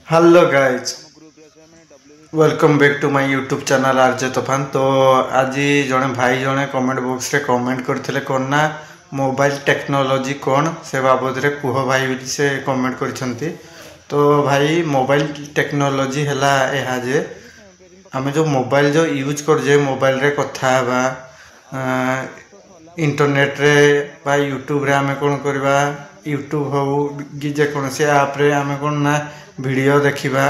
Hello guys, welcome back to my YouTube channel RJ Toofan. तो आज जड़े भाई जड़े कमेंट बॉक्स रे कमेंट करथिले कोन ना मोबाइल टेक्नोलॉजी कौन से बाबद रे कुह भाई बोली से कमेंट करछंती। तो भाई मोबाइल टेक्नोलॉजी हला एहा जे आमे जो मोबाइल जो यूज कर जे मोबाइल रे कथा बा इंटरनेट रे बा यूट्यूब रे आमे कोन करबा यूट्यूब हो कि जे कोन से ऐप रे आमे कोन ना वीडियो देखा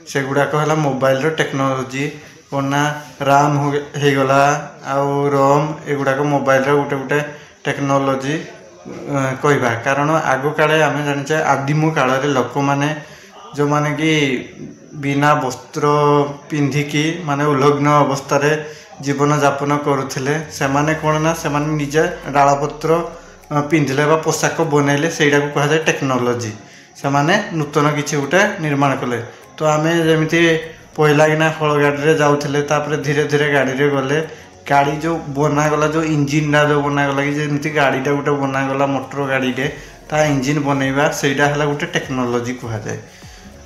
से गुड़ाक है मोबाइल रो टेक्नोलॉजी कौन ना राम हो गला आउ रोम एगुड़ाक मोबाइल रो गोटे गोटे टेक्नोलॉजी कहवा। कारण आग काले आम जाने आदिम काल लोक मैंने जो माने कि बिना वस्त्र पिंधिकी माने उलग्न अवस्था जीवन जापन करुले से माने कौन ना से माने निजे डालपत्र पिंधिले पोशाक बनइले से कह जाए टेक्नोलॉजी। से माने नूतन किसी गोटे निर्माण कले। तो आम जमी पहला किना हल गाड़ी जाऊे तापर धीरे धीरे गाड़ी रे गले गाड़ी जो बनागला जो इंजिन जो बनागला कि जमी गाड़ीटा गोटे बनागला मोटर गाड़ी रे ता इंजिन बनइबा सेटा है गोटे टेक्नोलॉजी कह जाए।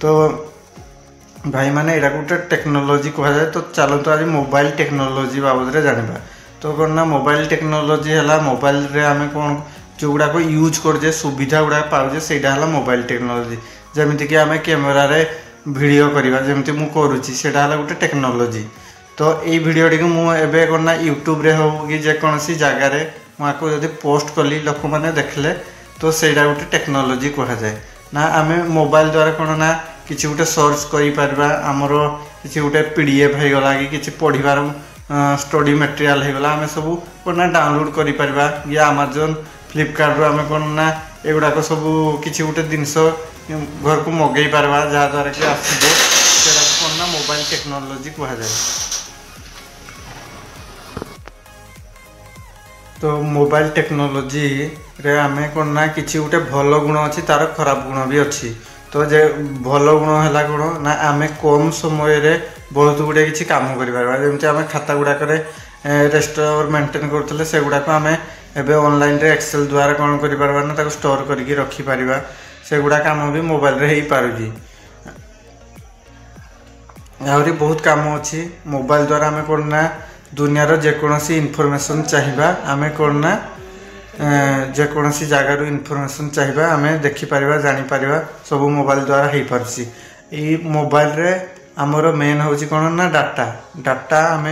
तो भाई माने एटा गोटे टेक्नोलॉजी कह जाए। तो चलते आज मोबाइल टेक्नोलॉजी बाबद रे जानिबा। तो कौन ना मोबाइल टेक्नोलॉजी है मोबाइल रे आमे कौन जो गुड़ाक यूज करजे सुविधा गुड़ा पाजे से मोबाइल टेक्नोलॉजी। जमीती कि आम कैमेरा रे वीडियो करवा जमी मुझे करुच्ची से गोटे टेक्नोलॉजी। तो ये वीडियो टी मुझे करना यूट्यूब रे हो कि जेकोसी जगार मुझे जब पोस्ट कली लोक मैंने देखले तो सेटा गोटे टेक्नोलॉजी कह जाए ना। आम मोबाइल द्वारा कौन ना किसी गोटे सर्च कर आमर किसी गोटे पीडीएफ हो गला कि किसी पढ़ार स्टडी मटेरियल हो गला आम सब कौन डाउनलोड कर अमेजन फ्लिपकार्ट रू आम कौन ना एगुड़ाक सब किसी गोटे जिनस घर को मगई पार्बा जहाँद्वारा कि आसो से कौन ना मोबाइल टेक्नोलॉजी कह जाए। तो मोबाइल टेक्नोलॉजी रे आम कौन ना किसी गोटे भल गुण अच्छी तार खराब गुण भी अच्छी। तो जे भल गुण है कौन ना आम कम समय बहुत गुड़े किसी कम करमती आम खाता गुड़ाक रेस्टोर मेंटेन करते से गुड़ाक आम एबे ऑनलाइन रे एक्सेल द्वारा कौन कर ना स्टोर करके रखिपर से गुड़ा कम भी मोबाइल रे ही पारुजी। आहरी बहुत काम अच्छी मोबाइल द्वारा आम कौन ना दुनियार जेकोसी इनफॉरमेशन चाहिए आम कौन ना जेकोसी जगार इनफॉरमेशन चाहिए आम देखिपर जानीपर सब मोबाइल द्वारा हो पार्सी। ये मोबाइल रे आमर मेन हूँ कौन ना डाटा डाटा आम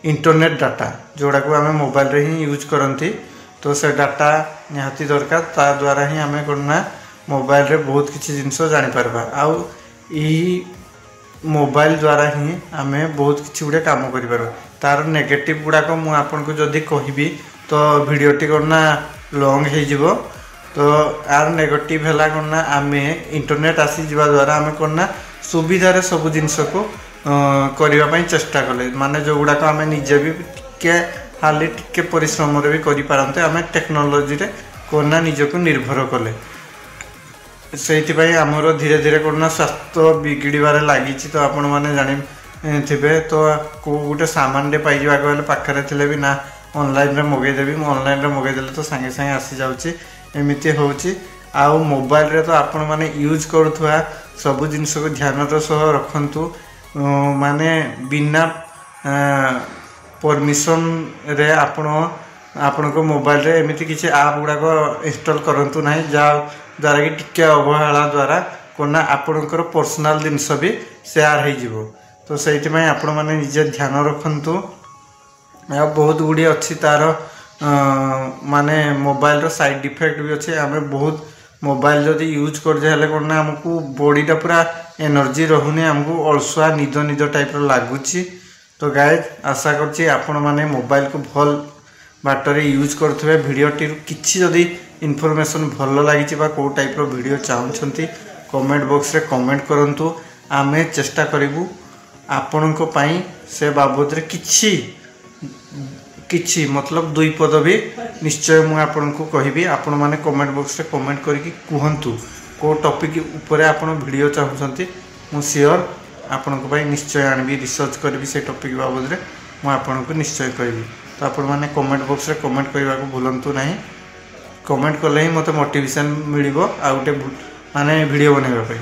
इंटरनेट डाटा जोड़ा को आम मोबाइल रे ही यूज करती। तो से डाटा निहाती दरकार ता द्वारा ही आम कौन ना मोबाइल रे बहुत किसी जिनस जानीपर आउ मोबाइल द्वारा ही आम बहुत किसी गुड़े कम कर तार नेगेटिव गुड़ाक मुझे जदि कहबी तो वीडियोटी कौन ना लंग हो। तो यार नेगेटिव है कौन ना आम इंटरनेट आसी जावा द्वारा आम कौन ना सुविधार सब जिनस को करने चेष्टा कले माने जो गुड़ाक आम निजे भी टिके हाली टिके परिश्रम भी करें आम टेक्नोलॉजी रे कौन ना निजक निर्भर कले से आमर धीरे धीरे कौन ना स्वास्थ्य बिगड़बार लगी। तो आपण मैंने जानी थे तो कौ गोटे सामान टे पाई गले पाखे थे भी ना ऑनलाइन रे मगेदेवी ऑनलाइन रे मगेदेले तो सांगे सांगे आसी जाऊँगी एमती हूँ। आउ मोबाइल रे तो आपण मैंने यूज करुवा सब जिनस को ध्यान सह रखु माने बिना परमिशन रे आपण को मोबाइल रे एमती किसी ऐप गुड़ाक इंस्टॉल करंतु नहीं द्वारा कि टिके अवहेला द्वारा कौन ना आपणकर पर्सनाल जिनस भी शेयर हो। तो से आपण मैंने निजे ध्यान रखु बहुत गुड़ी अच्छी तार माने मोबाइल रो साइड इफेक्ट भी अच्छे आम बहुत मोबाइल जदि यूज कर कौन ना आमको बॉडीटा पूरा एनर्जी रहुनी आमको अलसुआ निद निद टाइप लगुच। तो गाइज आशा करछि आपण माने मोबाइल को भल बाटरे यूज करुवे भिडटी किसी जदि इनफॉरमेशन भल लगी कौ टाइप वीडियो चाहते कमेंट बॉक्स रे कमेंट करंतु आमे चेष्टा करूँ आपण से बाबद रे किछि मतलब दुई पद भी निश्चय मुझे आपन को कहबी। आपण माने कमेंट बॉक्स रे कमेंट करके कहतु को टॉपिक उपरे आपण वीडियो चाहते मु श्योर आपण को निश्चय आनबी रिसर्च करी से टॉपिक बाबद रे मु आपण को निश्चय कहबी। तो आपण माने कमेंट बॉक्स रे कमेंट करने को भूलंतु नहीं कमेंट कले ही मत मोटिवेशन मिल आ गोटे माने वीडियो बनवाई।